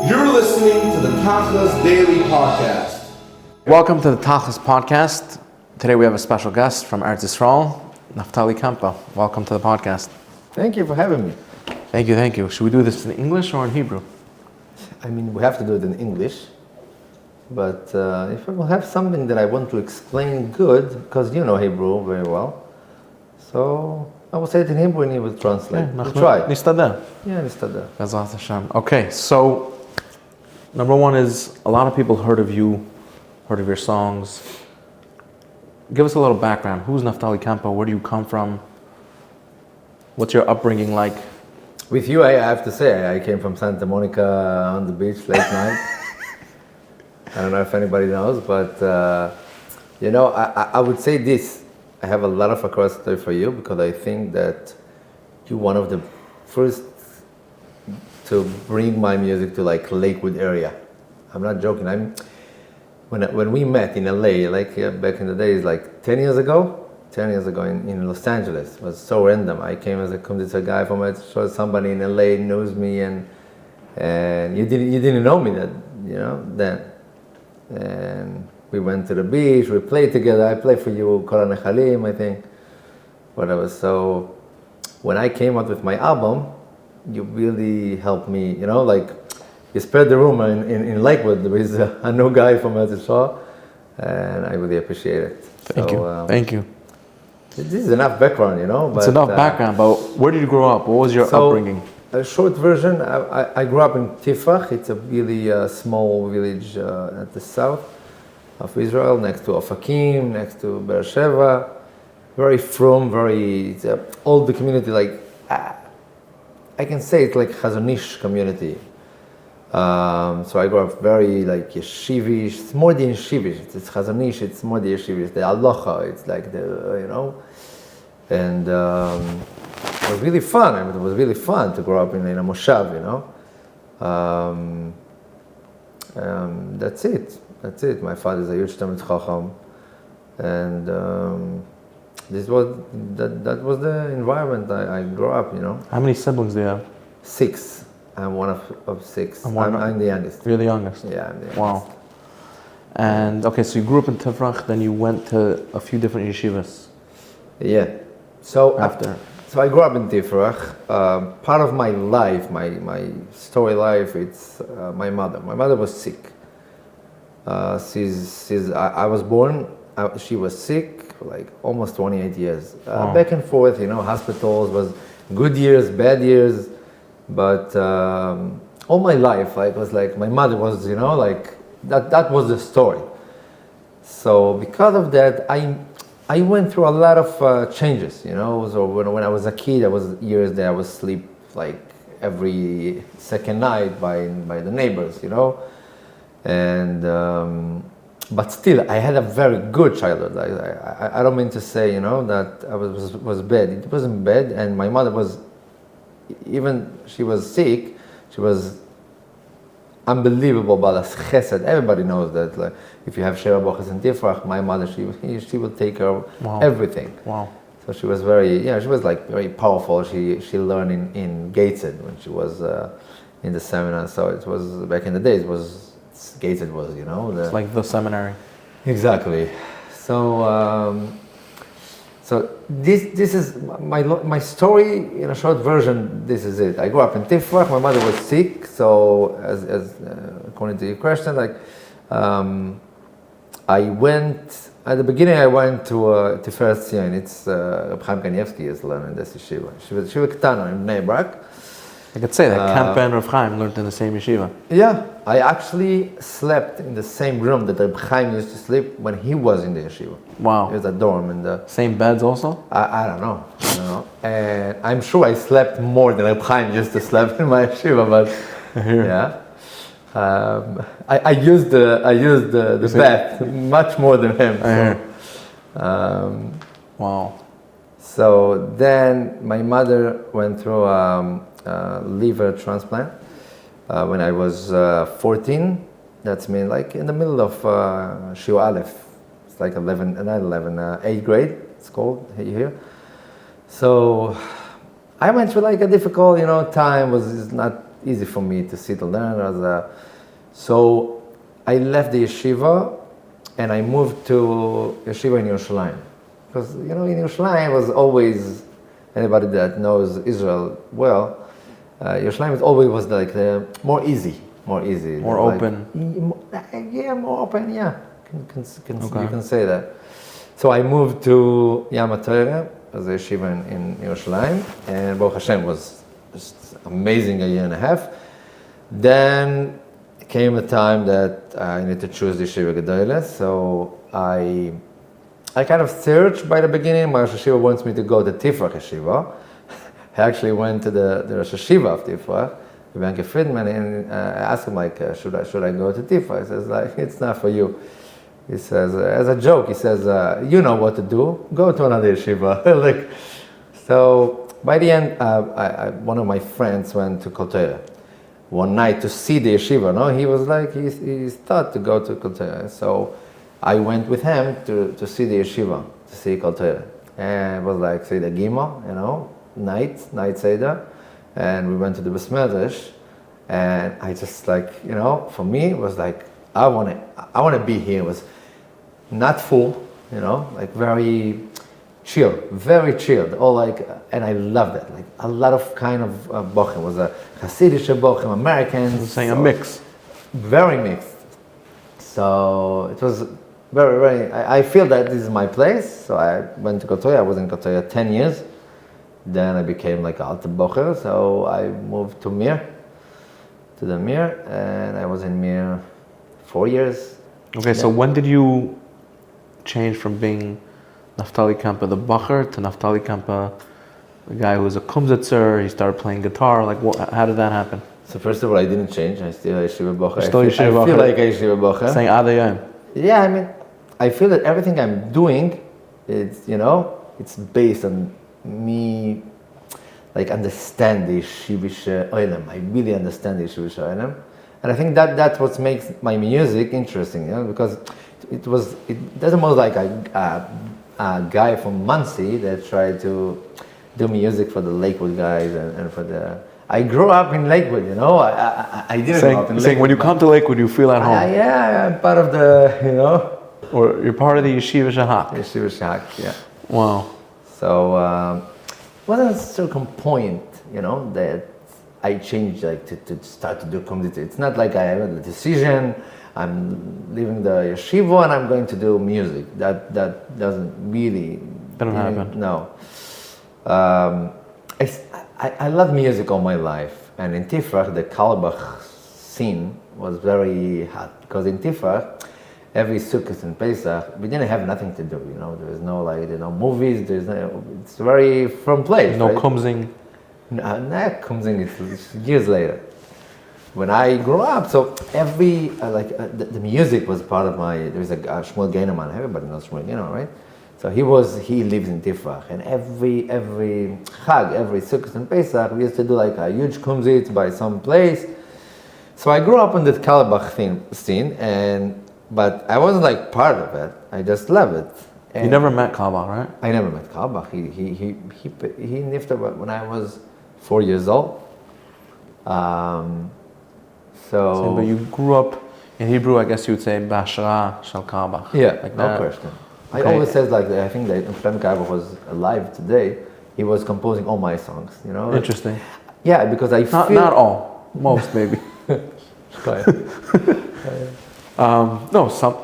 You're listening to the Tachlis Daily Podcast. Welcome to the Tachlis Podcast. Today we have a special guest from Eretz Yisrael, Naftali Kempeh. Welcome to the podcast. Thank you for having me. Thank you. Should we do this in English or in Hebrew? I mean, we have to do it in English, but if I will have something that I want to explain good, because you know Hebrew very well, so I will say it in Hebrew and you will translate. We'll try. Nistader. Yeah, nistader. Bezrat Hashem. Okay, so number one is a lot of people heard of you, heard of your songs. Give us a little background. Who's Naftali Kempeh? Where do you come from? What's your upbringing like? With you, I have to say, I came from Santa Monica on the beach late night. I don't know if anybody knows, but I would say this. I have a lot of across for you because I think that you're one of the first to bring my music to like Lakewood area. I'm not joking. When we met in LA, back in the days, like 10 years ago in Los Angeles, it was so random. I came as a Kumzitz guy from it, so somebody in LA knows me, and you didn't know me then. And we went to the beach, we played together. I played for you, Kol HaNechalim, I think, whatever. So when I came out with my album, you really helped me, you spread the rumor in Lakewood with a new guy from Eretz Yisrael, and I really appreciate it. Thank you. This is enough background, but... It's enough background, but where did you grow up? What was your upbringing? A short version, I grew up in Tifach. It's a really small village at the south of Israel, next to Ofakim, next to Beersheba. Very frum, it's an old community, I can say it's like Chazonish community. So I grew up very yeshivish. It's more the yeshivish. It's Chazonish. It's more the yeshivish. The aloha. It's like and it was really fun. I mean, it was really fun to grow up in a moshav. That's it. My father is a huge Talmid Chacham, and that was the environment I grew up. How many siblings do you have? 6. I'm one of 6. I'm the youngest. You're the youngest? Yeah, I'm the youngest. Wow. And okay, so you grew up in Tifach, then you went to a few different yeshivas. Yeah. So I grew up in Tifach. Part of my life, my story life, it's my mother. My mother was sick. I was born. She was sick for like almost 28 years. Back and forth, hospitals was good years, bad years. But all my life, was like my mother was, that was the story. So because of that, I went through a lot of changes, So when I was a kid, I was years that I would sleep like every second night by the neighbors, And but still, I had a very good childhood. I don't mean to say, that I was bad. It wasn't bad, and my mother was. Even she was sick, she was unbelievable balas chesed. Everybody knows that. If you have Sheva Bochas and Tifrach, my mother, she will take care of everything. Wow. So she was very powerful. She learned in Gateshead when she was in the seminar. So it was back in the days. Gateshead was it's like the seminary. Exactly. So this is my story in a short version. This is it. I grew up in Tifach. My mother was sick. So as according to your question, I went at the beginning. I went to Tiferet Zion. It's Reb Chaim Kanievsky is learning this yeshiva. Yeshiva Ketana in Bnei Brak. I could say that Kempeh and Reb Chaim learned in the same yeshiva. Yeah, I actually slept in the same room that Reb Chaim used to sleep when he was in the yeshiva. Wow. It was a dorm in the same beds also. I don't know. And I'm sure I slept more than Reb Chaim used to sleep in my yeshiva, but yeah. I used the bath much more than him. Wow. So then my mother went through liver transplant when I was 14. That's mean like in the middle of Shiur Aleph. It's like 8th grade. It's called here. So I went through like a difficult, time. Was not easy for me to settle down. So I left the yeshiva and I moved to yeshiva in Yerushalayim. Because, in Yerushalayim was always, anybody that knows Israel well, Yerushalayim was like more easy. More like, open. Yeah, more open, yeah. You can say that. So I moved to Yam HaTorah as a yeshiva in Yerushalayim, and Baruch Hashem was just amazing a year and a half. Then came a time that I need to choose the yeshiva gedolah, so I kind of searched by the beginning. My Rosh Yeshiva wants me to go to Tifrach Yeshiva. I actually went to the Rosh Yeshiva of Tifrach, Bianca Friedman, and I asked him should I go to Tifrach? He says it's not for you. He says as a joke, he says you know what to do. Go to another yeshiva. So by the end, one of my friends went to Kol Torah one night to see the yeshiva. No, he was he thought to go to Kol Torah. So I went with him to see the yeshiva, to see Kol Torah. And it was Seder Gima, night Seder. And we went to the Bes Medrash. And I just for me, it was I want to be here. It was not full, very chill, very chilled. And I loved it. A lot of kind of bochurim. It was a Hasidic bochurim, Americans. Saying a mix. Very mixed. So it was very, very, I feel that this is my place. So I went to Kol Torah. I was in Kol Torah 10 years. Then I became alter bocher. So I moved to the Mir, and I was in Mir 4 years. Okay, so when did you change from being Naftali Kempeh, the bocher, to Naftali Kempeh, the guy who was a Kumzitzer? He started playing guitar. How did that happen? So first of all, I didn't change. I still yeshiva bocher. I feel like a yeshiva bocher. Saying Adayim. Yeah, I feel that everything I'm doing, it's based on me, understand the yeshivish oilem. I really understand the yeshivish oilem. And I think that's what makes my music interesting, because it doesn't more like a guy from Muncie that tried to do music for the Lakewood guys and for the... I grew up in Lakewood, I didn't grow up in Lakewood. Saying when you come to Lakewood, you feel at home. Yeah, I'm part of the, Or you're part of the yeshiva shahak. Yeshiva shahak, yeah. Wow. So, wasn't a certain point, that I changed to start to do Kumzitz. It's not like I have a decision, I'm leaving the yeshiva and I'm going to do music. That doesn't really... Didn't happen. No. I love music all my life, and in Tifrach, the Kalbach scene was very hot, because in Tifrach, every Sukkot and Pesach, we didn't have nothing to do, there was no movies, it's very from place. No right? kumzing. No, not kumzing, it's years later. When I grew up, so every, the music was part of there's a Shmuel Gaineman, everybody knows Shmuel Gaineman, right? So he lives in Tifrach, and every Chag, every Sukkot and Pesach, we used to do a huge Kumzitz by some place. So I grew up in that Kalbach scene, but I wasn't part of it. I just love it. And you never met Kalbach, right? I never met Kalbach. He nifted when I was 4 years old. But you grew up in Hebrew, I guess you would say Bashra Shal Kalbach. Yeah, no question. Okay. I always said I think that if Shlomo Kalbach was alive today, he was composing all my songs. Interesting. Yeah, because I feel not all, most maybe.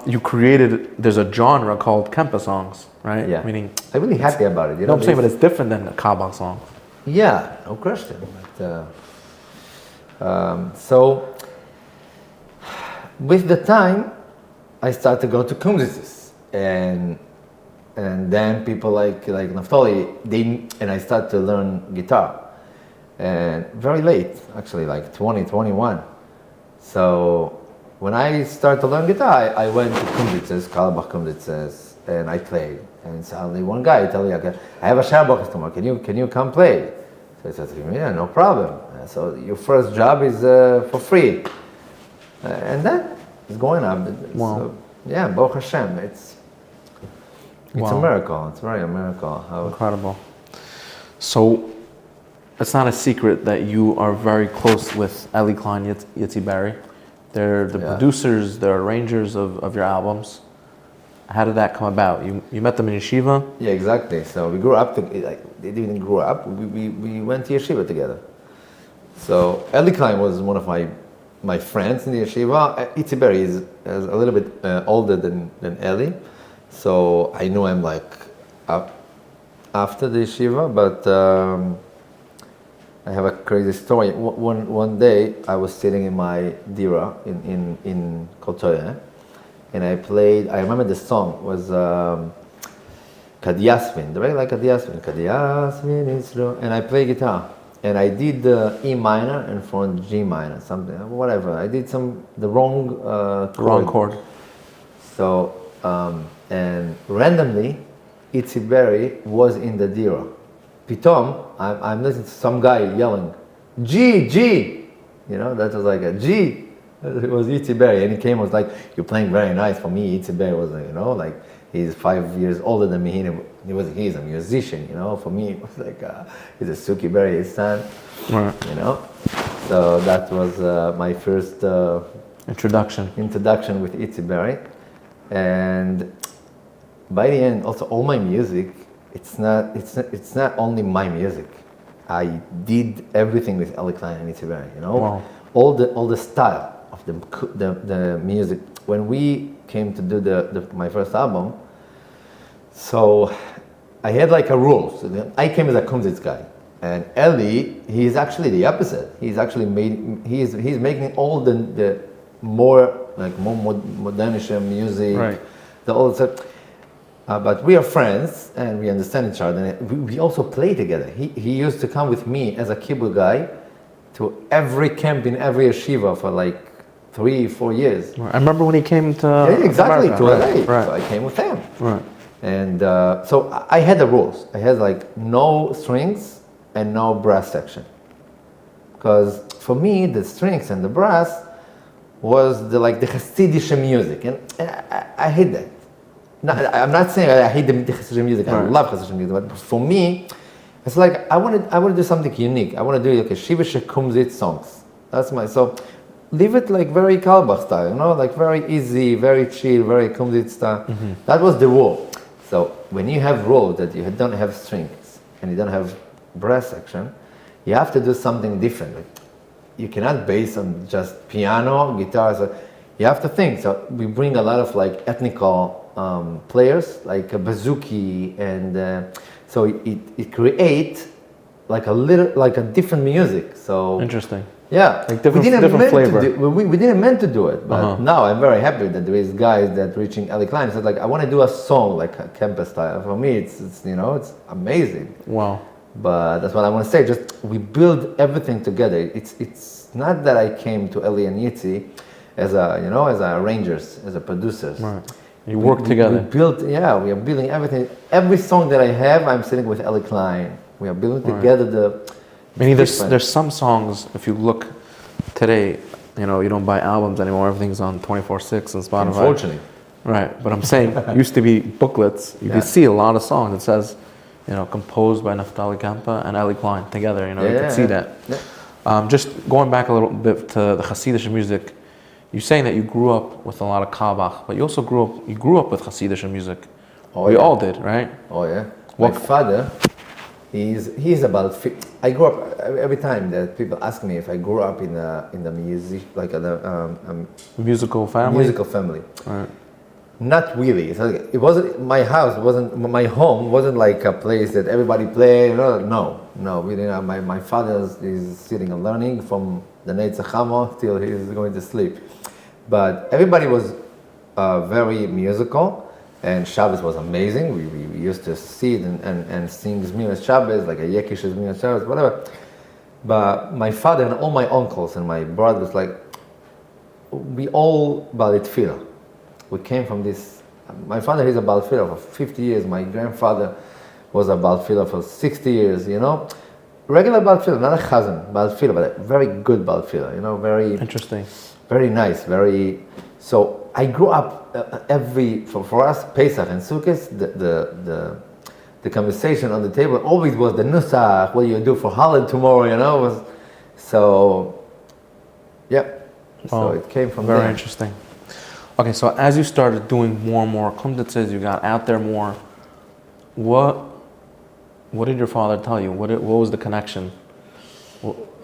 You created. There's a genre called Kempeh songs, right? Yeah. Meaning, I'm really happy about it. I'm saying, but it's different than the Kalbach songs. Yeah, no question. So, with the time, I started to go to Kumzitz. And then people like Naftali, and I started to learn guitar, and very late, actually, 20, 21. So when I started to learn guitar, I went to Kumzitz's, Kalbach Kumzitz's, and I played. And suddenly one guy told me, okay, I have a Shabbat tomorrow, can you come play? So I said to him, yeah, no problem. So your first job is for free. And then it's going up. Wow. So, yeah, Baruch Hashem, it's a miracle. It's really a miracle. Incredible. So it's not a secret that you are very close with Ellie Klein, Yitzi Barry. They're the producers, they're arrangers of your albums. How did that come about? You met them in yeshiva? Yeah, exactly. So we grew up, they didn't grow up, we went to yeshiva together. So Ellie Klein was one of my friends in the yeshiva. Yitzi Barry is a little bit older than Ellie. So I knew him like after the yeshiva, but I have a crazy story. One day I was sitting in my dira in Kotoye, and I remember the song was Kad Yasmin, right? Like Kad Yasmin is true. And I play guitar. And I did E minor and front G minor, something, whatever. I did the wrong chord. So, and randomly, Yitzi Barry was in the dira. Pitom, I'm listening to some guy yelling, G, G! You know, that was like a G. It was Yitzi Barry, and he came and was like, you're playing very nice. For me, Yitzi Barry was, like, he's 5 years older than me. He's a musician, For me, it was like, he's a Suki Barry, his son, right. So that was my first introduction with Yitzi Barry. And by the end, also all my music, it's not only my music. I did everything with Ellie Klein and Yitzi Barry, Wow. All the style of the music. When we came to do my first album, so I had like a rule. So I came as a Kumzitz guy, and Ellie, he's actually the opposite. He's actually he's making all the more modernish music, right? The old stuff. But we are friends and we understand each other. And we also play together. He used to come with me as a kibbutz guy to every camp in every yeshiva for like 3-4 years. I remember when he came to exactly America. to LA. Right. So I came with him. Right. And so I had the rules. I had like no strings and no brass section. Because for me, the strings and the brass was the Hasidic music, and I hate that. No, I'm not saying I hate the Hasidic music. I love Hasidic music, but for me, it's like I want to do something unique. I want to do like a yeshiva Kumzitz songs. That's so. Leave it like very Kalbach style, like very easy, very chill, very Kumzitz style. Mm-hmm. That was the rule. So when you have rules that you don't have strings and you don't have brass section, you have to do something different. Like, you cannot base on just piano, guitar. So you have to think. So we bring a lot of like ethnical players, like a bazooki, and so it creates like a different music. So interesting. Yeah, like different flavor. We didn't meant to do it, but now I'm very happy that there is guys that reaching Ellie Klein. So like I want to do a song like a Kempeh style. For me, it's amazing. Wow. But that's what I want to say. Just we build everything together. It's not that I came to Ellie and Yitzi as arrangers, as a producers. Right. You work together. We are building everything. Every song that I have, I'm sitting with Ellie Klein. We are building together there's some songs, if you look today, you don't buy albums anymore, everything's on 24/6 and Spotify. Unfortunately. Right, but I'm saying, it used to be booklets. You could see a lot of songs that says, composed by Naftali Kempeh and Ellie Klein together, you could see that. Yeah. Just going back a little bit to the Hasidic music, you're saying that you grew up with a lot of Kabach, but you also grew up with Hasidic music. We all did, right? Oh yeah. My father, he's about 50. I grew up every time that people ask me if I grew up in the music, like musical family. Musical family. Right. Not really. It wasn't my house. My home wasn't like a place that everybody played. No. We didn't. My father is sitting and learning from the Netzach Hamo till he's going to sleep. But everybody was very musical. And Shabbos was amazing. We used to sit and sing Zmiras Shabbos, like a Yekish Zmiras Shabbos, whatever. But my father and all my uncles and my brothers, we all Bali Tefillah. We came from this. My father is a Bali Tefillah for 50 years. My grandfather was a Bali Tefillah for 60 years, Regular Bali Tefillah, not a chazan Bali Tefillah, but a very good Bali Tefillah, very... Interesting. Very nice, So I grew up for us Pesach and Sukkot, the conversation on the table always was the nusach, what do you do for Hallel tomorrow, so, yeah. So it came from very there. interesting. Okay, so as you started doing more and more Kumzitzes, you got out there more. What did your father tell you? What was the connection?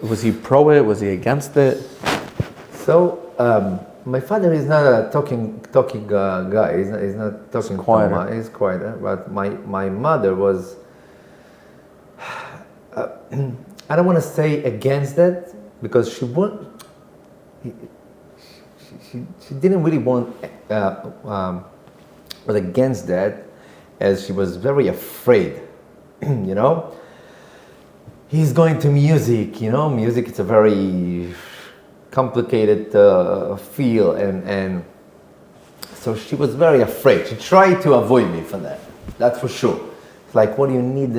Was he pro it? Was he against it? So my father is not a talking guy. He's not talking. Quieter. He's quieter. But my mother was. I don't want to say against that because she won't. She didn't really want, was against that, as she was very afraid, He's going to music, music is a very complicated field, and so she was very afraid. She tried to avoid me for that, that's for sure. It's like, what do you need?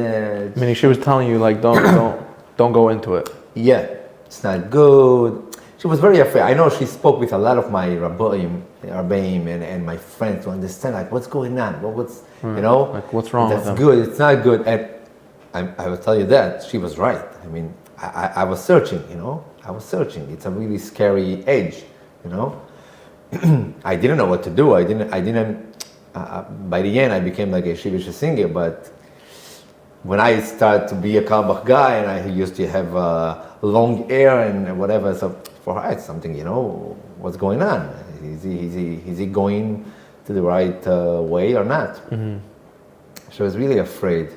Meaning she was telling you, like, don't go into it. Yeah, it's not good. She was very afraid. I know she spoke with a lot of my rabbaim and my friends to understand, like, what's going on, like, what's wrong with them? That's good, it's not good. And I will tell you that she was right. I mean, I was searching, I was searching. It's a really scary age, I didn't know what to do. I didn't. By the end, I became like a yeshiva singer, but when I started to be a Kalbach guy, and I used to have long hair and whatever, so for her it's something, what's going on? Is he going to the right way or not? Mm-hmm. She was really afraid,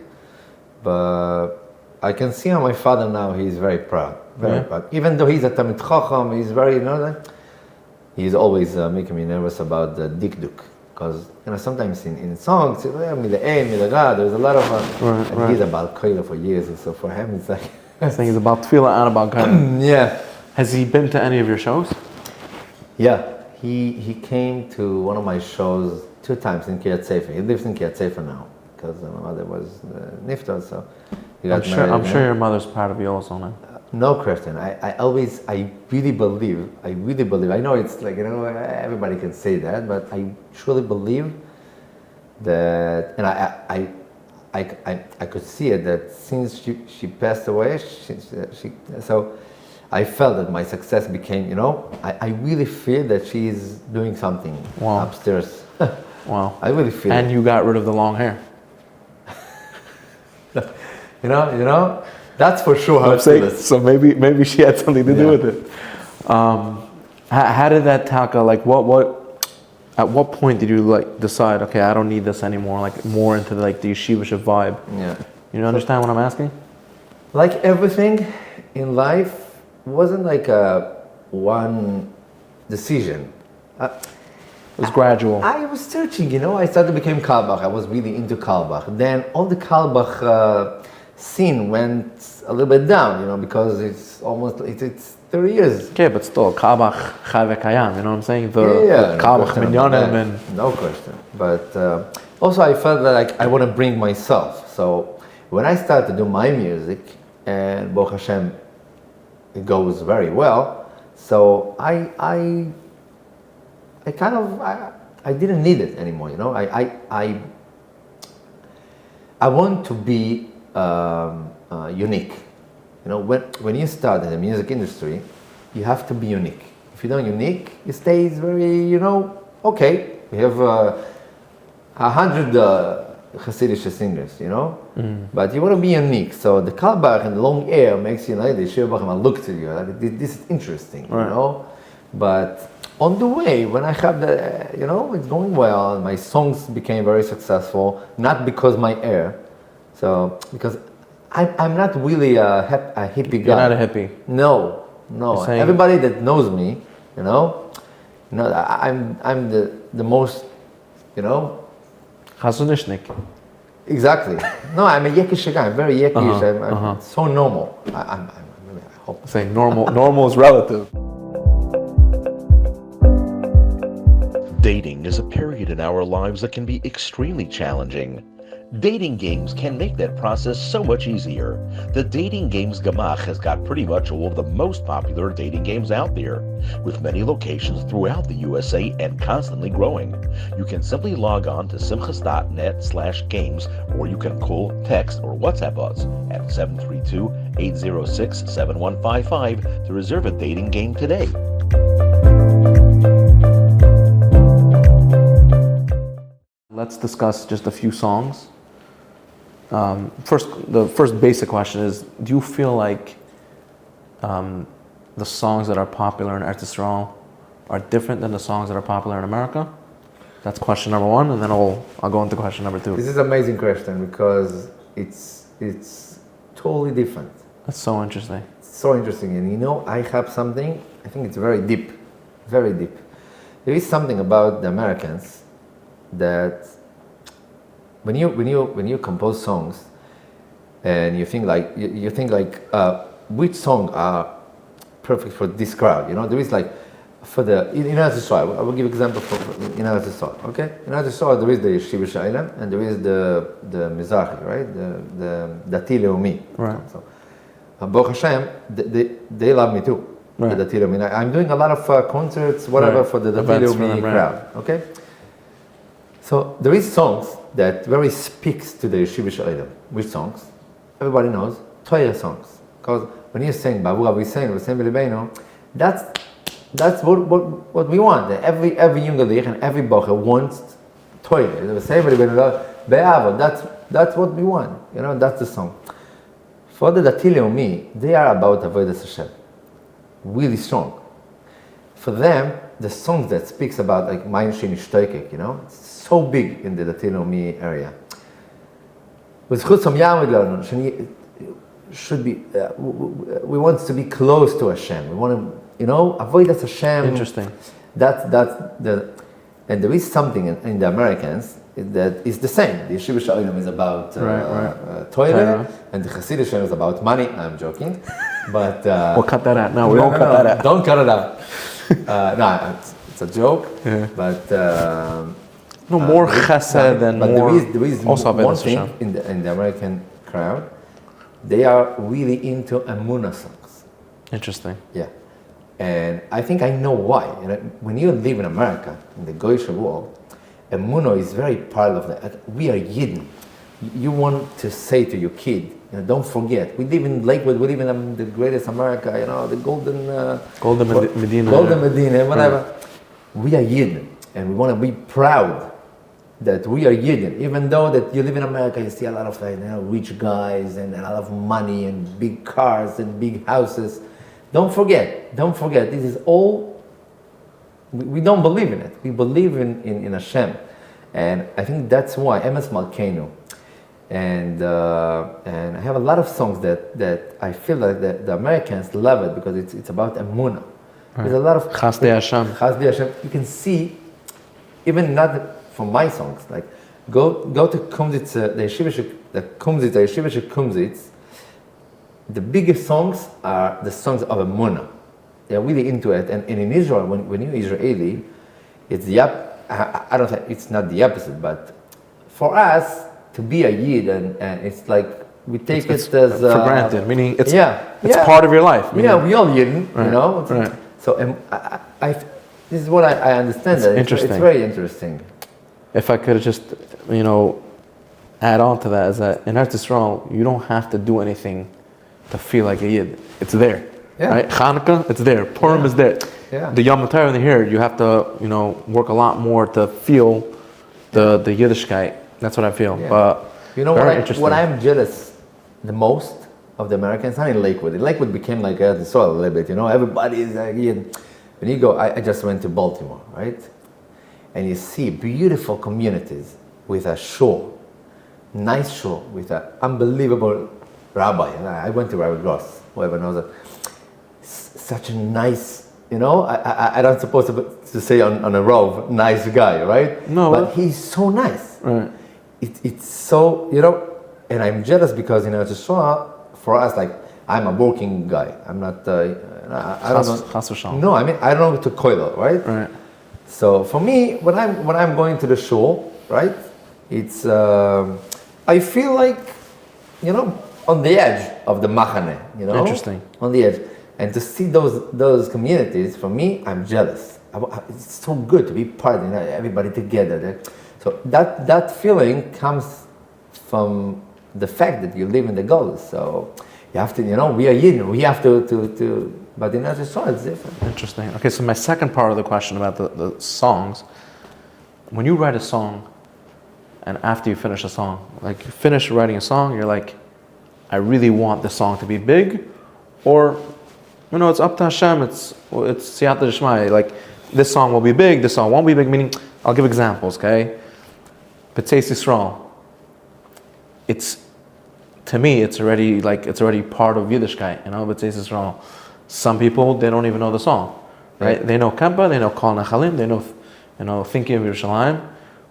but I can see on my father now, he's very proud, very proud. Even though he's a Talmid Chacham, he's very, he's always making me nervous about the dikduk. Because sometimes in songs, there's a lot of he's about koila for years, so for him it's like saying he's about tefillah and about koila. Yeah. Has he been to any of your shows? Yeah, he came to one of my shows 2 times in Kiryat Sefer. He lives in Kiryat Sefer now because my mother was niftar, so he got married. I'm sure your mother's proud of you also now. No question. I really believe, I know it's like, everybody can say that, but I truly believe that, and I could see it, that since she passed away, so I felt that my success became, I really feel that she's doing something upstairs. Wow. I really feel And you got rid of the long hair. That's for sure how So maybe she had something to do with it. How did that taka, like at what point did you like decide, okay, I don't need this anymore, like more into the yeshivish vibe? Yeah. You understand what I'm asking? Like everything in life wasn't like a one decision. It was gradual. I was searching, I started to become Kalbach. I was really into Kalbach. Then all the Kalbach scene went a little bit down, because it's almost, it's 30 years. Okay, but still, Kalbach chai v'kayam, you know what I'm saying? The Kalbach minyanim and... No question. But also I felt that I want to bring myself. So when I started to do my music, and Baruch Hashem, it goes very well, so I didn't need it anymore, I want to be unique. When you start in the music industry, you have to be unique. If you're not unique, you stay very, okay. We have 100 Hasidic singers, but you want to be unique. So the Kalbach and the long hair makes you like the Yeshiva look to you. Like, this is interesting, But on the way, when I have the, it's going well. My songs became very successful, not because my hair. So because I'm not really a hippie guy. You're not a hippie. No. Everybody that knows me, I'm the most, Chazonishnik. Exactly. No, I'm a yekish guy. I'm very yekish. I'm so normal. I hope. Saying normal is relative. Dating is a period in our lives that can be extremely challenging. Dating games can make that process so much easier. The Dating Games Gemach has got pretty much all of the most popular dating games out there, with many locations throughout the USA and constantly growing. You can simply log on to simchas.net/games, or you can call, text, or WhatsApp us at 732-806-7155 to reserve a dating game today. Let's discuss just a few songs. The first basic question is: do you feel like the songs that are popular in Eretz Yisrael are different than the songs that are popular in America? That's question number one, and then I'll go into question number two. This is an amazing question because it's totally different. That's so interesting. So interesting, and I have something. I think it's very deep, very deep. There is something about the Americans that when you compose songs and you think like which song are perfect for this crowd, there is like for the in Eretz Yisrael. I will give example for in Eretz Yisrael. Okay, in Eretz Yisrael there is the yeshiva shaylam and there is the Mizrahi, right? The Dati Leumi. Right. So, Baruch Hashem, they love me too. Right. The Dati Leumi. I'm doing a lot of concerts, whatever, right, for the Dati Leumi crowd. Okay. So there is songs that very speaks to the yeshiva shaylam. Which songs? Everybody knows Torah songs. Because when you sing Bavu Aviseinu V'Sem B'Libeinu, that's what we want. Every young Lich and every bocher wants Torah. That's what we want. That's the song. For the Dati Leumi, they are about Avodas Hashem. Really strong. For them, the songs that speaks about like Mayin Sheni Shtoikek, it's so big in the Dati Leumi area. With Chutzam Yamid should be. We want to be close to Hashem. We want to, Avodas Hashem. Interesting. That's and there is something in the Americans that is the same. The yeshiva shaylam is about Torah, and the Hasidic shaylam is about money. I'm joking, but we'll cut that out. No, we won't cut that out. Don't cut it out. No, it's a joke. Yeah. But more chesed than but more. There is also one thing in the American crowd. They are really into Emunah songs. Interesting. Yeah. And I think I know why. When you live in America, in the Goyish world, Emunah is very part of that. We are Yidden. You want to say to your kid, don't forget. We live in Lakewood. We live in the greatest America. The golden Medina. Golden Medina, whatever. Right. We are Yidden, and we want to be proud that we are Yidden. Even though that you live in America, you see a lot of rich guys and a lot of money and big cars and big houses. Don't forget, this is all, we don't believe in it. We believe in Hashem. And I think that's why, Emes Malkeinu. And I have a lot of songs that I feel like the Americans love it because it's about Emunah. Right. There's a lot of Chasdei Hashem. Chasdei Hashem. You can see, even not from my songs, like go to Kumzitz, the yeshiva Kumzitz. The biggest songs are the songs of Emunah. They're really into it. And in Israel, when you're Israeli, it's I don't think it's not the opposite, but for us to be a Yid, and it's like we take it as for granted, meaning it's it's part of your life. We all Yidden, right. Right. So this is what I understand. That interesting. It's very interesting. If I could just, add on to that, is that in Eretz Yisrael, you don't have to do anything to feel like a Yid. It's there. Yeah. Right? Hanukkah, it's there. Purim is there. Yeah. The Yom HaTorah in here, you have to, work a lot more to feel the Yiddishkeit. That's what I feel. Yeah. But what I'm jealous the most of the Americans, not in Lakewood. Lakewood became like Eretz Yisrael a little bit. Everybody is like Yid. When you go, I just went to Baltimore, right? And you see beautiful communities with a shul, nice shul, with an unbelievable rabbi. I went to Rabbi Gross, whoever knows it. Such a nice, I don't supposed to say on a rove, nice guy, right? No. But he's so nice. Right. It's so, and I'm jealous because, for us, like, I'm a working guy. I'm not, I don't know. No, I don't know to koilel, right? Right. So for me, when I'm going to the shul, right, it's I feel like, on the edge of the machane, Interesting. on the edge. And to see those communities, for me, I'm jealous. It's so good to be part, everybody together. So that feeling comes from the fact that you live in the Golas. So you have to, we are Yidden. We have to but in Eretz Yisrael, it's different. Interesting. Okay, so my second part of the question about the songs, when you write a song, and after you finish a song, like you finish writing a song, you're like, I really want this song to be big, or, it's up to Hashem, it's siyata d'shmaya, like this song will be big, this song won't be big, meaning, I'll give examples, okay? B'tzeis Yisrael, to me, it's already part of Yiddishkeit, B'tzeis Yisrael. Some people, they don't even know the song, right? They know Kempeh, they know Kol Nachalim, they know, Thinking of Yerushalayim,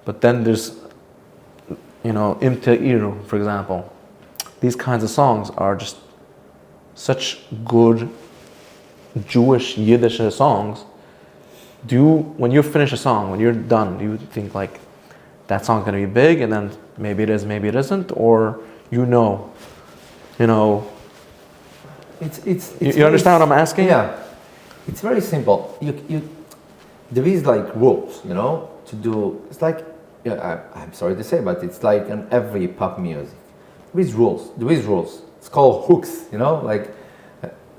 but then there's, Im Te'iru, for example. These kinds of songs are just such good Jewish Yiddish songs. When you finish a song, when you're done, do you think like that song's going to be big, and then maybe it is, maybe it isn't, or It's you understand what I'm asking? Yeah, it's very simple. There is like rules, to do. It's like, I'm sorry to say, but it's like in every pop music. There is rules. It's called hooks, like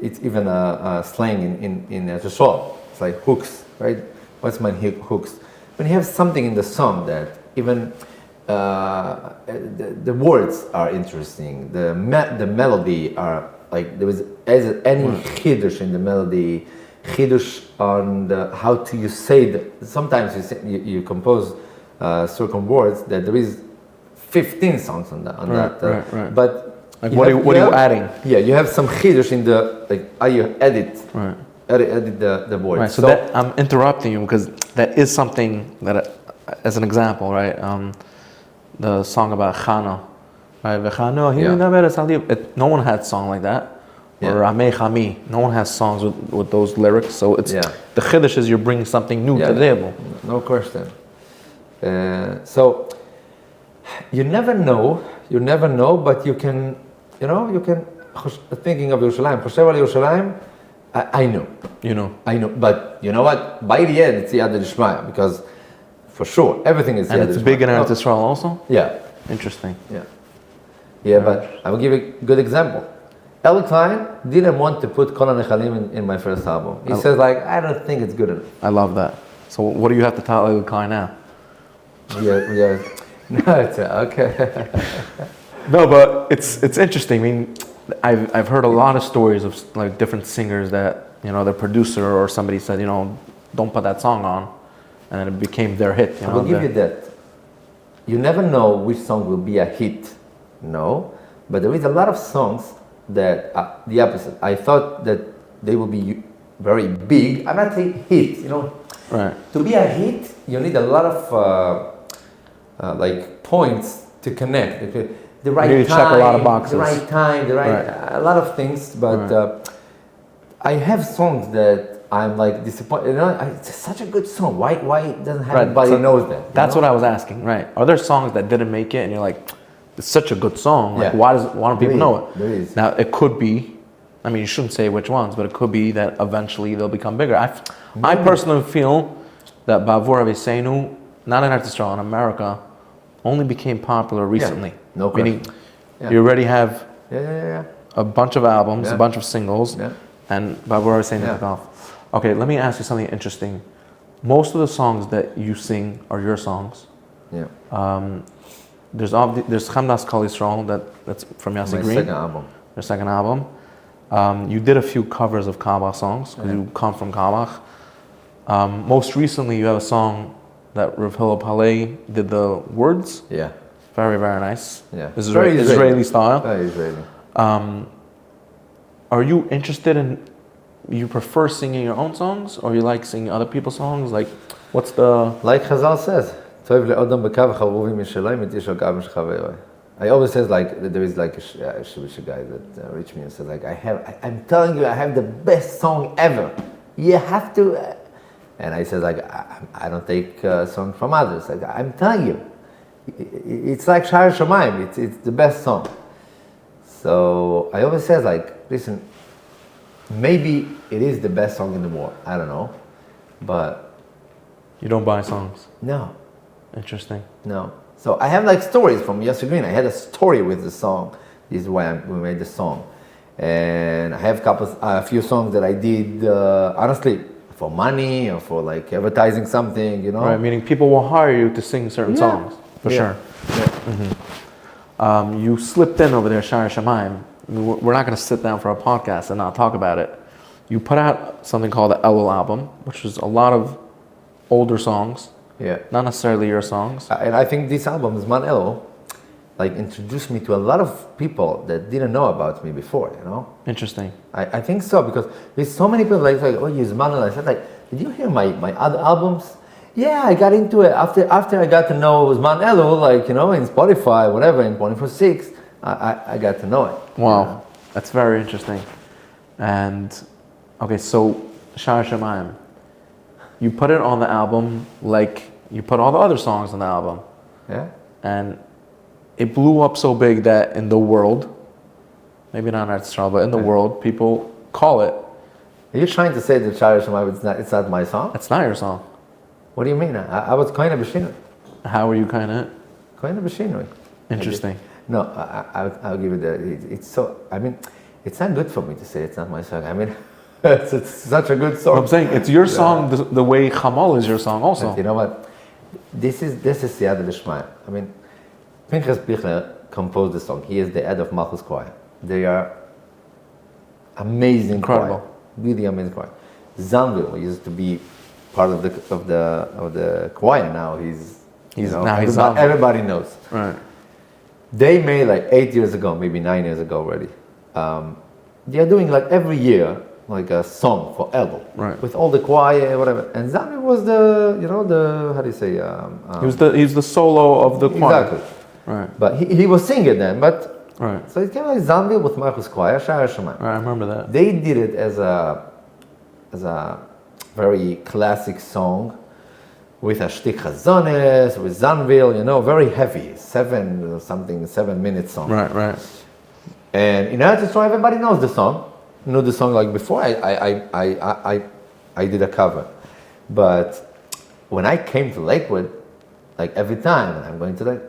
it's even a slang in Yisrael. It's like hooks, right? What's my hooks? When you have something in the song that even the words are interesting, the melody are like there is any chiddush in the melody, chiddush on how do you say sometimes you compose certain words that there is 15 songs on that. Right. But like what are you adding? Yeah, you have some chiddush in the how you edit. Right. Edit the words. Right. So that I'm interrupting you because that is something that, as an example, right? The song about Chana, right? No one had a song like that. Or Amei Chami. No one has songs with those lyrics. So it's the chiddush is you're bringing something new to the table. No question. So you never know, but you can, thinking of Yerushalayim, Choshev al Yerushalayim, I know. I know. But you know what? By the end, it's Siyata d'Shmaya, because for sure, everything is Siyata d'Shmaya. And it's big in Eretz Yisrael also? Yeah. Interesting. Yeah, but I will give you a good example. Ellie Klein didn't want to put Kol HaNechalim in my first album. He says I don't think it's good enough. I love that. So what do you have to tell Ellie Klein now? Yeah. No, it's okay. No, but it's interesting. I mean, I've heard a lot of stories of like different singers that their producer or somebody said don't put that song on, and then it became their hit. I will give you that. You never know which song will be a hit. No, but there is a lot of songs that the opposite. I thought that they will be very big. I'm not saying hit. Right. To be a hit, you need a lot of points to connect. The right you time, check a lot of boxes. The right time, a lot of things. But I have songs that I'm like disappointed. It's such a good song. Why doesn't everybody knows that? That's what I was asking. Right? Are there songs that didn't make it, and you're like, it's such a good song. Like, why don't people know it? There is. Now it could be. I mean, you shouldn't say which ones, but it could be that eventually they'll become bigger. I personally feel that Bavur Aviseinu, not in Eretz Yisrael, in America, only became popular recently. No question. Meaning, you already have a bunch of albums, a bunch of singles, and Bavur Aviseinu took off. Okay, let me ask you something interesting. Most of the songs that you sing are your songs. Yeah. There's Chamdas Kol Yisrael that's from Yossi Green. Second album. Their second album. You did a few covers of Kabach songs because you come from Kabach. Most recently, you have a song that Rav Hillel Palei did the words. Yeah. Very, very nice. Yeah. This is very Israeli style. Very Israeli. Are you interested in? You prefer singing your own songs, or you like singing other people's songs? Like, what's the? Like Chazal says, I always says there is like a Jewish guy that reached me and said I'm telling you I have the best song ever. You have to, and I said I don't take song from others. I'm telling you, it's like Shar Shamayim. It's the best song. So I always say, like, listen, maybe it is the best song in the world. I don't know, but You don't buy songs. no. Interesting. No. So I have like stories from Yossi Green. I had a story with the song. This is why we made the song. And I have a few songs that I did, honestly, for money or for like advertising something, you know? Right, meaning people will hire you to sing certain songs, for sure. Yeah. You slipped in over there, Shara Shamayim. We're not going to sit down for a podcast and not talk about it. You put out something called the Elul album, which is a lot of older songs, Yeah. not necessarily your songs. And I think this album, Zman Elo, like introduced me to a lot of people that didn't know about me before, you know? Interesting. I think so, because there's so many people like oh, you Zman Elo. I said, like, did you hear my other albums? Yeah, I got into it after I got to know Osniel Rozen, like, you know, in Spotify, whatever, in 24/6, I got to know it. Wow, You know? that's very interesting. And okay, so Shara Shamayim, you put it on the album like you put all the other songs on the album, Yeah. and it blew up so big that in the world, maybe not in Israel, but in the world, people call it. Are you trying to say that Shara Shamayim it's not my song? It's not your song. What do you mean? I was kind of B'shinui. How are you kind of? Kind of B'shinui. Interesting. No, I'll give you it's so, I mean, it's not good for me to say it's not my song. I mean, it's such a good song. I'm saying it's your song the way Chamal is your song also. But you know what? This is Siyada L'Shmaya. I mean, Pinchas Bichler composed the song. He is the head of Malchus Choir. They are amazing Incredible. choir. Really amazing choir. Zanvil used to be part of the choir. Now he's everybody knows. Right. They made like 8 years ago, maybe 9 years ago already. They are doing like every year like a song for Elul, Right. with all the choir, whatever. And Zanvil was how do you say? He's the solo of the choir. Exactly. Right. But he was singing then, but Right. so it came like Zanvil with Malchus Choir, Shara Shamayim. Right. I remember that. They did it as a very classic song with a shtik chazones, with Zanvil, you know, very heavy, 7-minute song. Right. Right. And in Eretz Yisrael, everybody knows the song. Knew the song like before. I did a cover, but when I came to Lakewood, like every time when I'm going to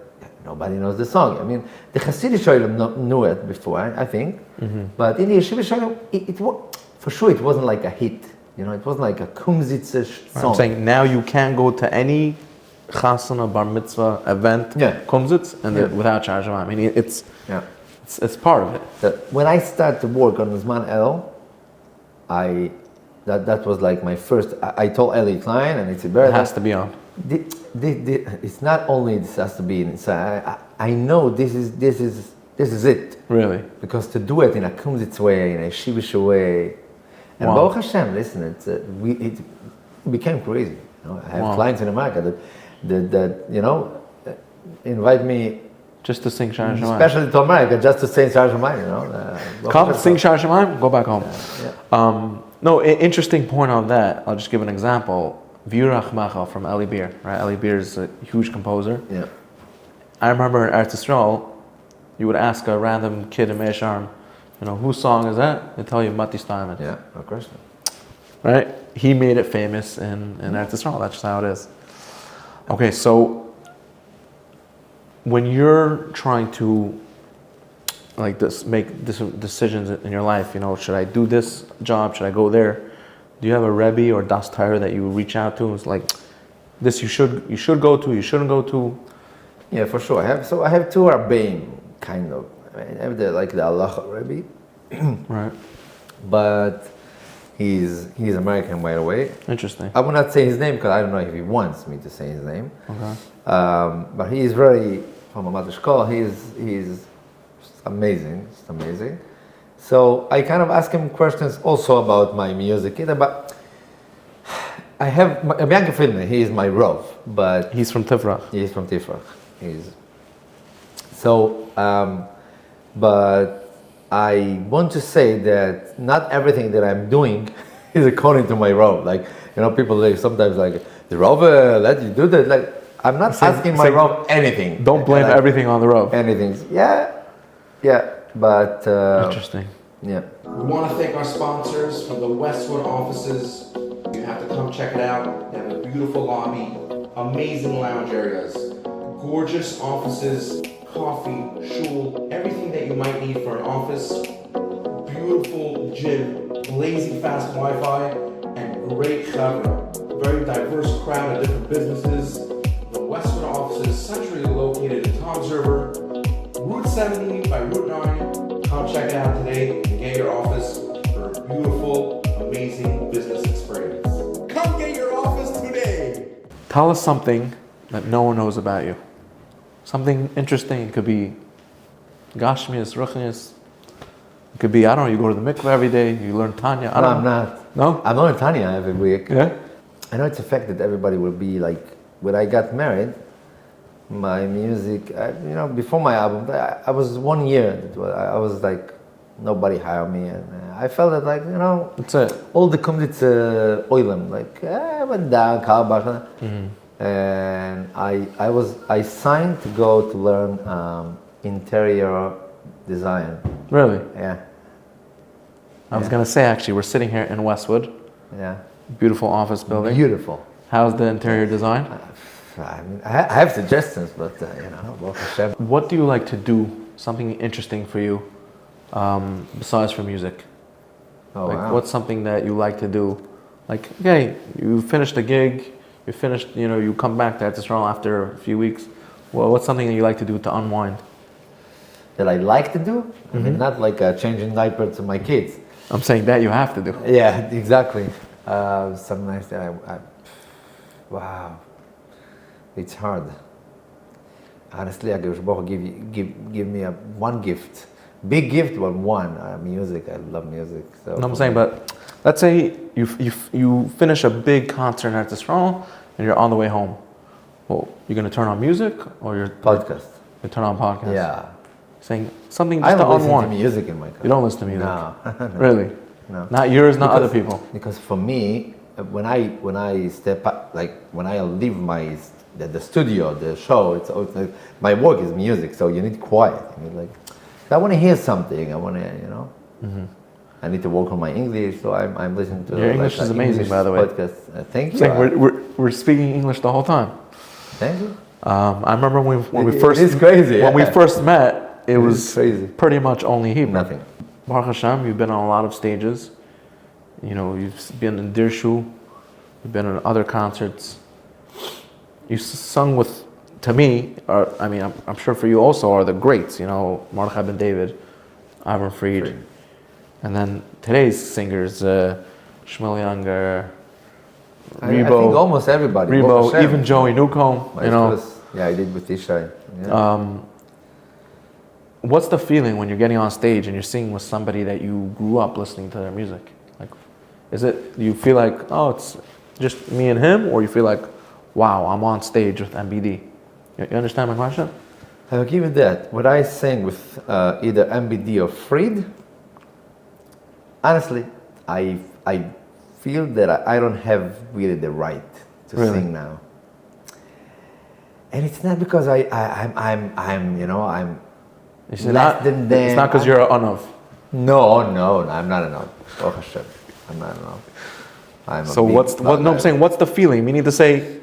nobody knows the song. I mean, the Hasidic Shalom knew it before, I think, but in the yeshiva Shalom, for sure it wasn't like a hit. You know, it wasn't like a Kumzitz song. I'm saying now you can go to any chasana bar mitzvah event, Kumzitz, and without Shara Shamayim. I mean, it's part of it. When I started to work on Zman Elo, that was like my first. I told Ellie Klein and it's It has to be on. It's not only this has to be inside. I know this is it. Really? Because to do it in a Kumzitz way, in a yeshivish way, and Wow. Baruch Hashem, listen, it became crazy. You know, I have clients in America that you know invite me Just to sing Shara Shamayim. especially to America just to sing Shara Shamayim. You know, Come sing Shara Shamayim, go back home. Yeah. No, interesting point on that. I'll just give an example. V'yurach Macha from Ellie Beer, right? Ellie Beer is a huge composer. Yeah. I remember in Eretz Yisrael, you would ask a random kid in Meisharm, you know, whose song is that? They tell you Mati Steinman. Yeah, of course. Right? He made it famous in Eretz Yisrael. That's just how it is. Okay, so when you're trying to make decisions in your life, you know, should I do this job? Should I go there? Do you have a Rebbe or Das Torah that you reach out to? It's like this you should go to, you shouldn't go to. Yeah, for sure. I have two Rabbeim, kind of. I have the Allah Rebbe, Right. but he's American, by the way. Interesting. I will not say his name because I don't know if he wants me to say his name. Okay. But he is very from Amat Shkol. He's amazing. Just amazing. So I kind of ask him questions also about my music. But I have Bianca Filme. He is my Rov, but He's from Tifrach. he is from Tifrach. But I want to say that not everything that I'm doing is according to my Rov. Like, you know, people sometimes like, the Rov let you do that. Like, I'm not asking my Rav anything. Don't blame everything on the Rav. Anything. Yeah, but Interesting. yeah. We want to thank our sponsors from the Westwood offices. You have to come check it out. They have a beautiful lobby, amazing lounge areas, gorgeous offices, coffee, shul, everything that you might need for an office, beautiful gym, blazing fast Wi-Fi, and great chavra. Very diverse crowd of different businesses. The Westwood office is centrally located in Tom's River, Route 70 by Route 9. Come check it out today and get your office for a beautiful, amazing business experience. Come get your office today! Tell us something that no one knows about you. Something interesting. It could be Gashmias, Ruchnias. It could be, I don't know, you go to the mikveh every day, you learn Tanya. I No, don't I'm know. not. No? I'm learning Tanya every week. Yeah? I know it's a fact that everybody will be like, when I got married, my music, before my album, I was 1 year, I was like, nobody hired me, and I felt that like, That's it. all the Kumzitz oilem, like, I went down, Kalbach, and I signed to go to learn interior design. Really? Yeah. I was going to say, actually, we're sitting here in Westwood. Yeah. Beautiful office building. Beautiful. How's the interior design? I mean, I have suggestions, but Baruch Hashem. What do you like to do? Something interesting for you, besides for music? Oh, Like, wow. what's something that you like to do? Like, okay, you finished a gig, you finished, you come back to Israel after a few weeks. Well, what's something that you like to do to unwind? That I like to do? I mean, not like changing diapers to my kids. I'm saying that you have to do. Yeah, exactly. Some nice that wow, it's hard. Honestly, I give me one gift, big gift, but one. Music. I love music. So No, I'm saying, but let's say you finish a big concert in Israel and you're on the way home. Well, you're gonna turn on music or you're podcast. You turn on podcast. Yeah, Saying something I just to don't listen to unwind. music in my car. You don't listen to music. No, Really? no. Not yours, not other Because- people. Because for me, when I step up, like when I leave the studio, the show, it's like, my work is music, so you need quiet. You need I want to hear something. I want to, I need to work on my English, so I'm listening to. Your English is amazing, English by the way. Podcast. Thank you. Saying we're speaking English the whole time. Thank you. I remember when we It first is crazy. when we Yeah. first met, it It was is crazy. pretty much only Hebrew. Nothing. Baruch Hashem, you've been on a lot of stages. You've been in Dirshu, you've been in other concerts. You sung with, to me, I'm sure for you also, are the greats. Mordechai ben David, Avram Fried, and then today's singers, Shmuel Younger, I think almost everybody. Rebo, Baruch Hashem. even Joey Newcomb. Yeah, I did with Ishai. Yeah. What's the feeling when you're getting on stage and you're singing with somebody that you grew up listening to their music? Like, do you feel like, oh, it's just me and him, or you feel like, wow, I'm on stage with MBD? You understand my question? I'll give you that. What I sang with either MBD or Fried, honestly, I feel that I don't have really the right to Really? sing now. And it's not because I'm You say less than them. It's not because you're enough. No, I'm not enough. Oh Hashem, I'm not enough. I'm So a big, I'm saying, what's the feeling? Meaning to say,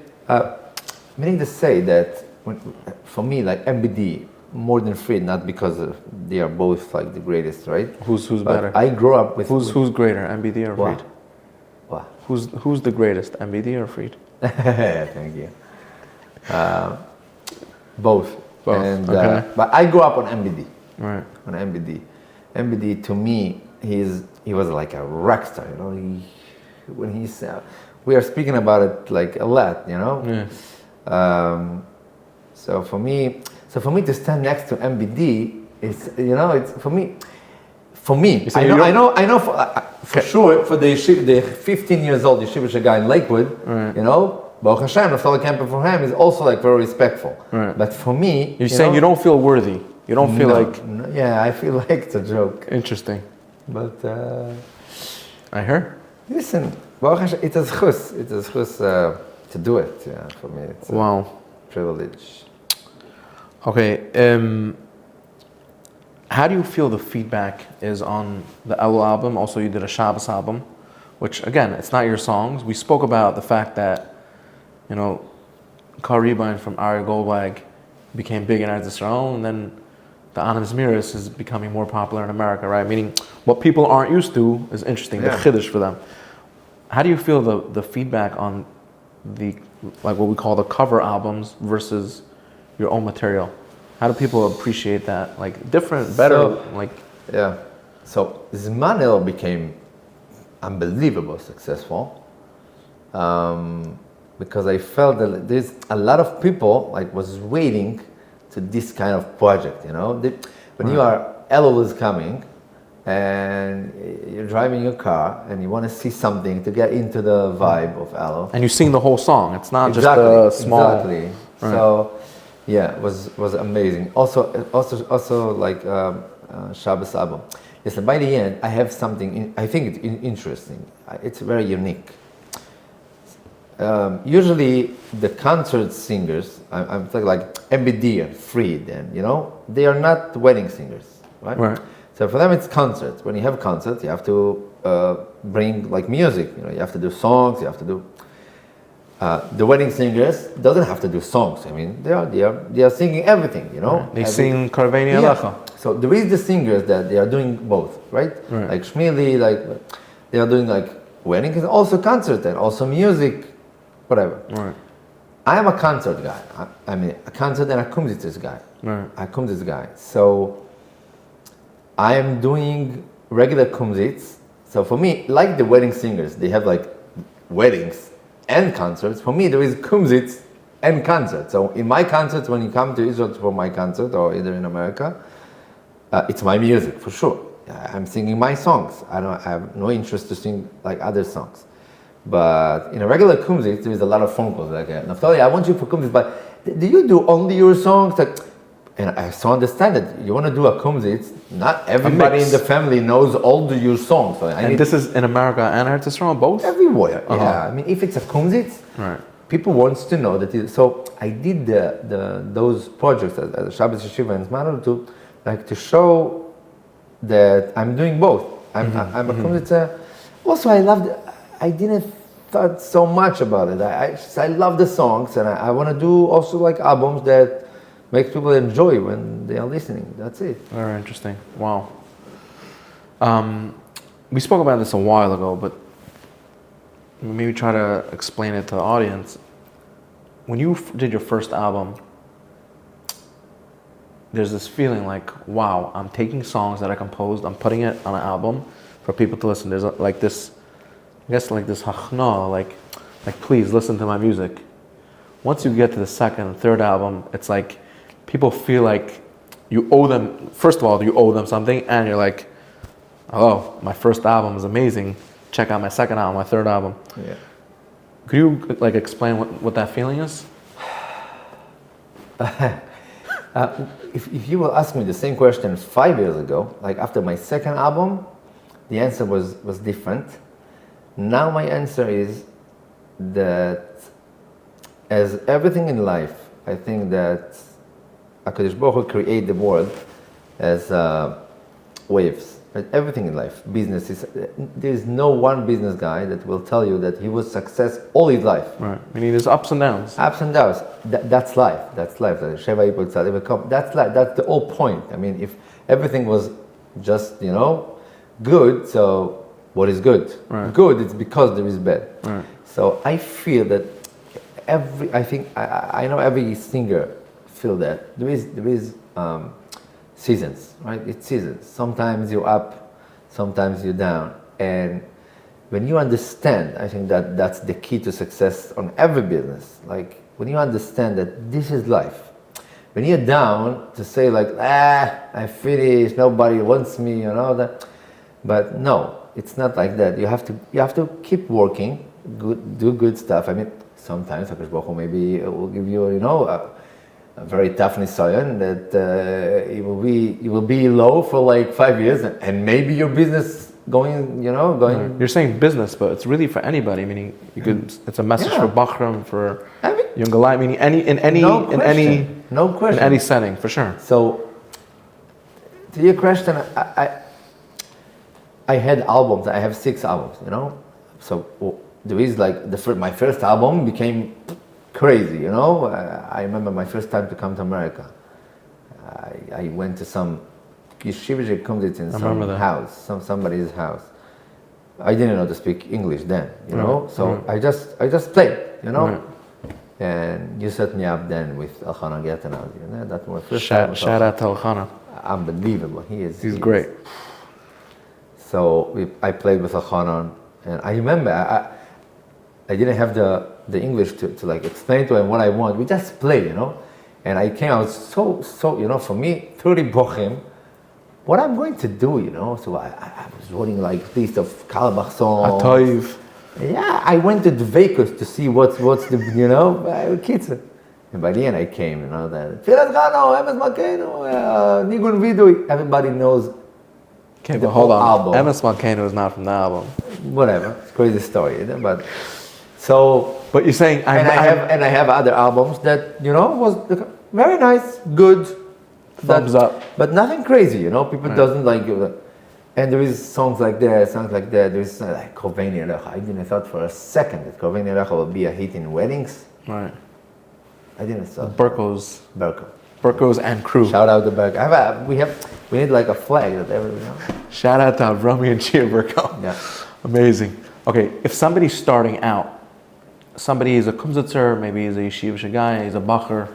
meaning to say that for me, like MBD, more than Fried, not because they are both like the greatest, right? who's But better? I grew up with Who's greater, MBD or Wow. Fried? Wow. Who's the greatest, MBD or Fried? Thank you. Both. Both, And, okay. but I grew up on MBD. Right. On MBD. MBD to me, he was like a rock star. When he's we are speaking about it like a lot. Yeah. So for me to stand next to MBD, it's for me. say I know for sure for the 15 years old yeshiva guy in Lakewood, Right. Baruch Hashem, Naftali Kempeh for him is also like very respectful. Right. But for me, You're saying you don't feel worthy. You don't feel like yeah, I feel like it's a joke. interesting. But I heard. listen, Baruch Hashem, it's a schus to do it. Yeah, for me. It's, Wow. privilege. Okay, how do you feel the feedback is on the Elul album? Also, you did a Shabbos album, which again, it's not your songs. We spoke about the fact that, you know, Karibain from Ari Goldwag became big in Eretz Yisrael, and then the Anim Zmiris is becoming more popular in America, right? Meaning, what people aren't used to is interesting, the chiddush for them. How do you feel the feedback on the, like what we call the cover albums versus your own material? How do people appreciate that? Like different, better, Yeah. So Zmanel became unbelievably successful because I felt that there's a lot of people like was waiting to this kind of project. You know, when you are Elul is coming and you're driving your car and you want to see something to get into the vibe of Elul. And you sing the whole song. It's not just a small. Exactly. Right. So. Yeah, it was amazing. Also like Shabbos album. Listen, by the end, I have something. I think it's interesting. It's very unique. Usually, the concert singers, I'm talking like MBD and Fried, and you know, they are not wedding singers, right? Right. So for them, it's concerts. When you have concerts, you have to bring like music. You know, you have to do songs. You have to do. The wedding singers doesn't have to do songs. I mean, they are singing everything. You know, They sing Karveni Alecha. So there is the singers that they are doing both, right? Like Shmili, like they are doing like wedding and also concert and also music, whatever. Right. I am a concert guy. I mean, a concert and a Kumzitz guy. Right. A Kumzitz guy. So I am doing regular Kumzitz. So for me, like the wedding singers, they have like weddings and concerts. For me, there is Kumzitz and concert. So in my concerts, when you come to Israel for my concert or either in America, it's my music for sure. I'm singing my songs. I have no interest to sing like other songs. But in a regular Kumzitz, there is a lot of phone calls like, Naftali, I want you for Kumzitz, but do you do only your songs? Like, and I so understand that you want to do a Kumzitz. Not everybody in the family knows all your songs. So this is in America and Eretz Yisrael, both? Everywhere, yeah. I mean, if it's a Kumzitz, right. People wants to know that. So I did those projects at Shabbos Yeshiva and Zmanel to show that I'm doing both. I'm a Kumzitz. Also, I didn't thought so much about it. I love the songs, and I want to do also like albums that make people enjoy when they are listening. That's it. Very interesting. Wow. We spoke about this a while ago, but maybe try to explain it to the audience. When you did your first album, there's this feeling like, wow, I'm taking songs that I composed, I'm putting it on an album for people to listen. There's like this, I guess like this hachna, like please listen to my music. Once you get to the second and third album, it's like people feel like you owe them, first of all, you owe them something, and you're like, oh, my first album is amazing. Check out my second album, my third album. Yeah. Could you like explain what that feeling is? If you will ask me the same question 5 years ago, like after my second album, the answer was different. Now my answer is that as everything in life, I think that HaKadosh Baruch Hu created the world as waves. Right? Everything in life, business there is no one business guy that will tell you that he was success all his life. Right. Meaning there's ups and downs. Ups and downs. That's life. That's life. That's life. That's the whole point. I mean, if everything was just good, so what is good? Right. Good. It's because there is bad. Right. So I feel that I know every singer feel that there is seasons, right? It's seasons. Sometimes you're up, sometimes you're down. And when you understand, I think that that's the key to success on every business. Like when you understand that this is life. When you're down, to say like, I finished, nobody wants me, that. But no, it's not like that. You have to keep working, do good stuff. I mean, sometimes HaKadosh Baruch Hu maybe will give you, a very tough nisayon that it will be low for like 5 years, and maybe your business going. You're saying business, but it's really for anybody. Meaning, it's a message for bochurim, for. I mean, Yungalai meaning No question. in any setting, for sure. So, to your question, I had albums. I have 6 albums, you know. So there is like my first album became crazy, you know. I remember my first time to come to America. I went to some yeshiva Kumzitz in some house, somebody's house. I didn't know to speak English then, you know. So I just played, you know. And you set me up then with Elchanan Gertenaz, you know. That was my first time. Shout out to Elchanan. Unbelievable. He's great. So I played with Elchanan, and I remember I didn't have the English to like explain to him what I want. We just played, you know. And I came out so you know, for me 30 bochurim, what I'm going to do, you know. So I was writing like list of Kalabach songs. Atoiv. Yeah, I went to the Vekas to see what's the, you know, kids. And by the end I came, you know, that Nigun Vidui, everybody knows. Okay, the but hold on. album. Emes Malkeinu is not from the album. Whatever, it's crazy story, you know, but so. But you're saying I have other albums that, you know, was very nice, good, thumbs up, but nothing crazy, you know. People doesn't like it. And there is songs like that. There's like Koveni Elecha. I didn't thought for a second that Koveni Elecha will be a hit in weddings. Right. I didn't thought. Berko's and crew. Shout out to Berko. We need like a flag that everyone knows. Shout out to Avrami and Chia Berko. Yeah. Amazing. Okay, if somebody's starting out, somebody is a Kumzitzer, maybe he's a yeshiva guy, he's a bacher.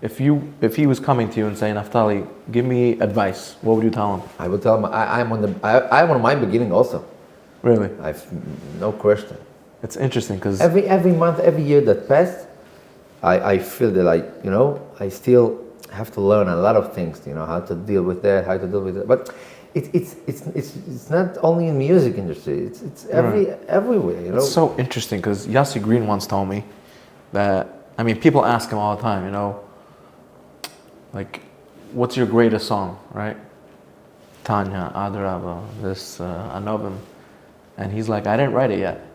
If he was coming to you and saying, Naftali, give me advice, what would you tell him? I would tell him I'm on my beginning also. Really? I've no question. It's interesting because every month, every year that passed, I feel that I still have to learn a lot of things. You know, how to deal with that, But it's not only in music industry. It's everywhere. You know. It's so interesting because Yossi Green once told me that, I mean, people ask him all the time, you know, like, what's your greatest song, right? Tanya, Adraba, this, Anovim. And he's like, I didn't write it yet.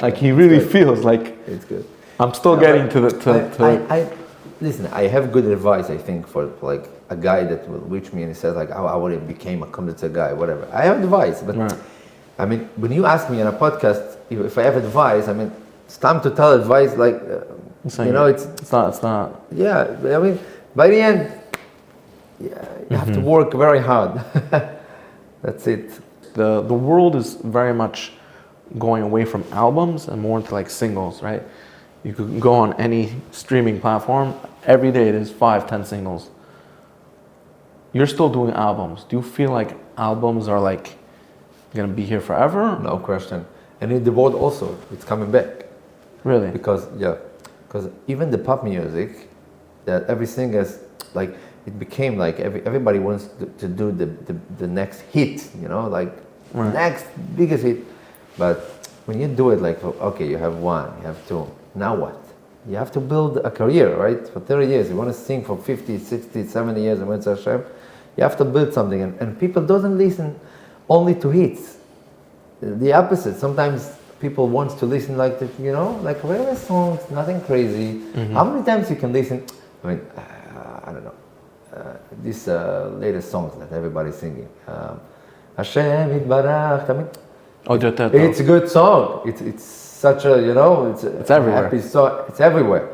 Like, he really feels like it's good. I'm still getting to the. Listen, I have good advice, I think, for like a guy that will reach me and he says like, oh, I would have became a Kumzitz guy, whatever. I have advice, but I mean, when you ask me on a podcast if I have advice, I mean, it's time to tell advice like, you know, it's not. Yeah, I mean, by the end, you have to work very hard. That's it. The world is very much going away from albums and more into like singles, right? You could go on any streaming platform, every day there's 5-10 singles. You're still doing albums. Do you feel like albums are like gonna be here forever? No question. And in the world also, it's coming back. Really? Because even the pop music, that everything is like, it became like everybody wants to do the next hit, you know, like next biggest hit. But when you do it like, okay, you have 1, you have 2, now what? You have to build a career, right? For 30 years, you want to sing for 50, 60, 70 years, and Hashem, you have to build something. And people doesn't listen only to hits. The opposite. Sometimes people want to listen like, you know, like regular songs, nothing crazy. How many times you can listen? I mean, I don't know. These latest songs that everybody's singing. Hashem Yitbarach. I mean, it's a good song. It's such a, you know, it's everywhere. Happy song. It's everywhere.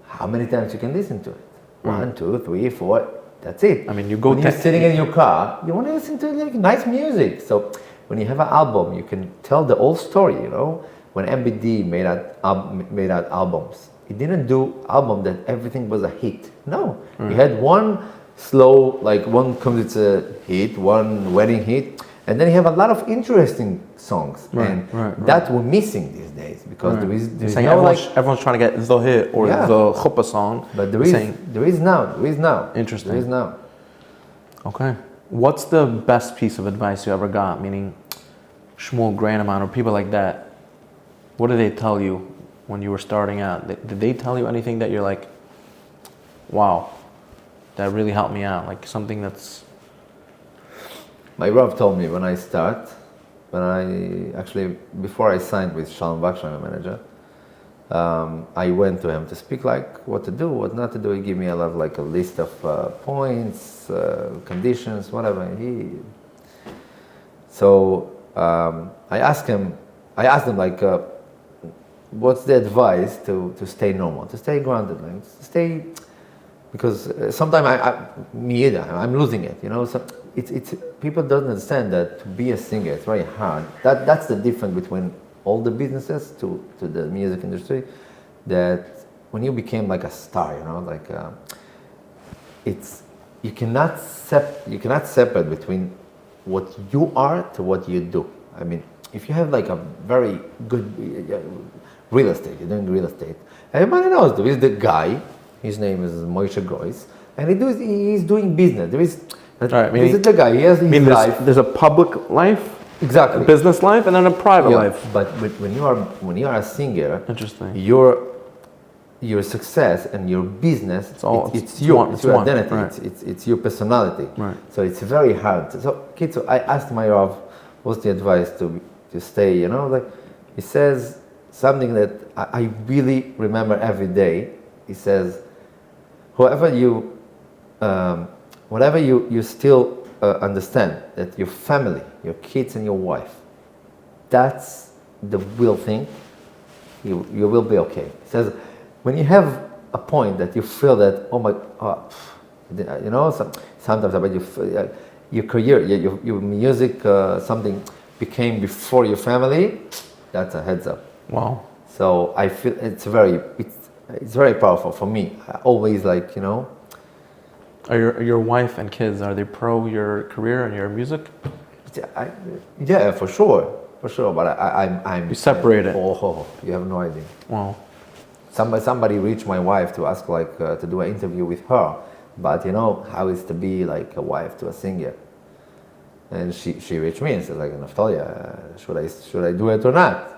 How many times you can listen to it? 1, 2, 3, 4. That's it. I mean, when you're sitting in your car, you want to listen to like nice music. So when you have an album, you can tell the whole story. You know, when MBD made out albums, he didn't do album that everything was a hit. No, he had one slow, like one Kumzitz hit, one wedding hit. And then you have a lot of interesting songs, that we're missing these days because there is no everyone's trying to get the hit or the chuppah song. But there is now. Interesting. There is now. Okay. What's the best piece of advice you ever got? Meaning, Shmuel Graneman or people like that. What did they tell you when you were starting out? Did they tell you anything that you're like, wow, that really helped me out? Like something that's. My Rav told me before I signed with Shalom Bakshon, my manager, I went to him to speak like what to do, what not to do. He gave me a lot of like a list of points, conditions, whatever. So I asked him like, what's the advice to stay normal, to stay grounded, like to stay, because sometimes me either, I'm losing it, you know. So it's people don't understand that to be a singer it's very hard. That's the difference between all the businesses to the music industry, that when you became like a star, you know, like you cannot separate between what you are to what you do. I mean, if you have like a very good real estate, you're doing real estate, everybody knows there is the guy, his name is Moshe Grois, and he's doing business. There is this is the guy, he has his life. There's a public life, exactly, a business life, and then a private life. But when you are a singer, interesting, your success and your business, it's your identity, right. it's your personality. Right. So it's very hard. So I asked my Rav, what's the advice to stay, you know, like he says something that I really remember every day. He says, whatever you still understand that your family, your kids and your wife, that's the real thing, you will be okay. He says, when you have a point that you feel that, oh my, you know, sometimes about your career, your music, something became before your family, that's a heads up. Wow. So I feel it's very powerful for me. I always like, you know. Are your wife and kids, are they pro your career and your music? Yeah, for sure. But I'm. You separate it. Oh, you have no idea. Wow. Somebody reached my wife to ask like to do an interview with her, but you know how it's to be like a wife to a singer. And she reached me and said like, Naftali, should I do it or not?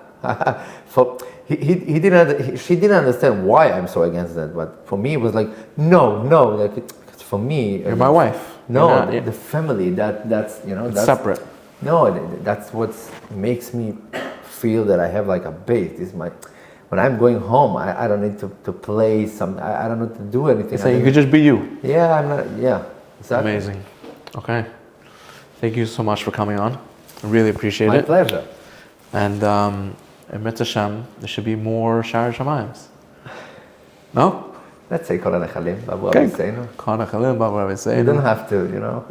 She didn't understand why I'm so against that, but for me it was like no, like for me. You're my wife. No, the family, that's you know, that's separate. No, that's what makes me feel that I have like a base. This is my. When I'm going home, I don't need to play some. I don't need to do anything. So you could just be you. Yeah, I'm not. Yeah, exactly. Amazing. Okay. Thank you so much for coming on. I really appreciate it. My pleasure. And in Mitzvah Hashem, there should be more Sha'ar Shamayim's. No? Let's say Kol HaNechalim, Babu Okay. Aviseinu. Kol HaNechalim, Babu Aviseinu. You don't have to, you know.